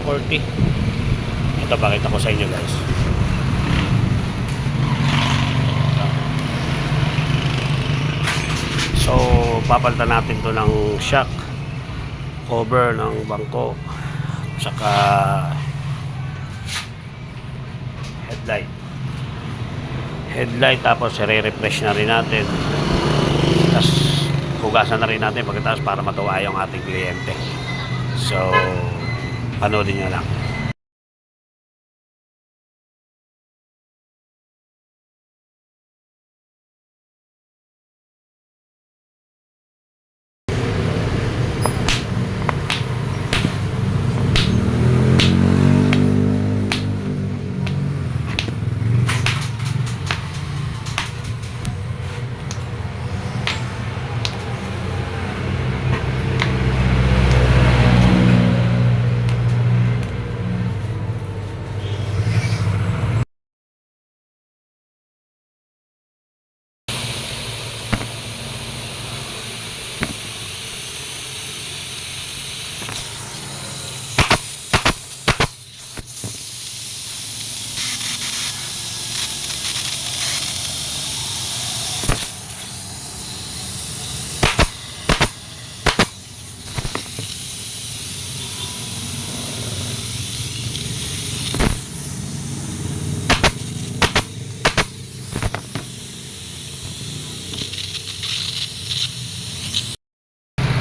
140. Ito pakita ko sa inyo guys. So papalitan natin to ng shock, cover ng bangko, saka headlight, tapos i-refresh na rin natin, tapos hugasan na rin natin pagkatapos para matuwa yung ating kliyente. So panoodin nyo lang.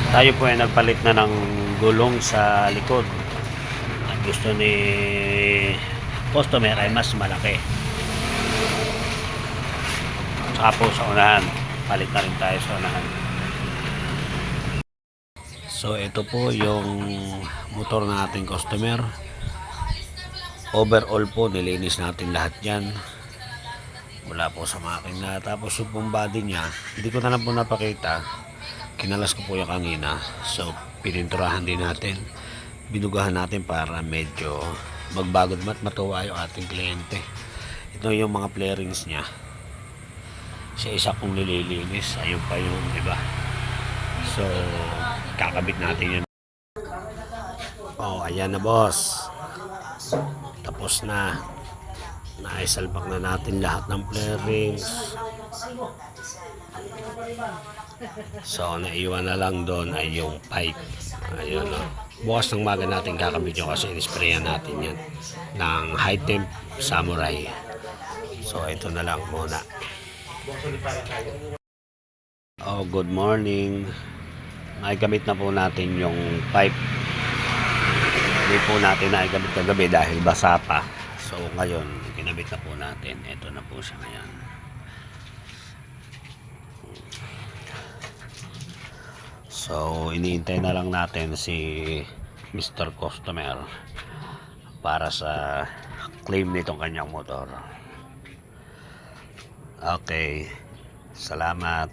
Tayo po ay nagpalit na ng gulong sa likod. Ang gusto ni customer ay mas malaki. Saka po sa unahan, palit na rin tayo sa unahan. So ito po yung motor ng ating customer. Overall po nilinis natin lahat yan. Wala po sa makina. Tapos yung pong body niya, hindi ko na lang po napakita. Kinalas ko po yung kanina. So pininturahan din natin, binugahan natin para medyo magbagod mat matuwa yung ating kliyente. Ito yung mga flarings niya. Sa isa kong nililinis, ayun pa yung iba. So kakabit natin yun. Oh, ayan na boss. Tapos na. Naisalpak na natin lahat ng flarings. So naiwan na lang doon ay yung pipe. Ayun, no? Bukas ng maga natin kakabit yun kasi in-sprayan natin yan ng high temp samurai. So ito na lang muna. Oh, good morning. Naigamit na po natin yung pipe. Hindi po natin naigamit kagabi dahil basa pa. So ngayon kinabit na po natin. Ito na po siya ngayon. So iniintay na lang natin si Mr. Customer para sa claim nitong kanyang motor. Okay, salamat.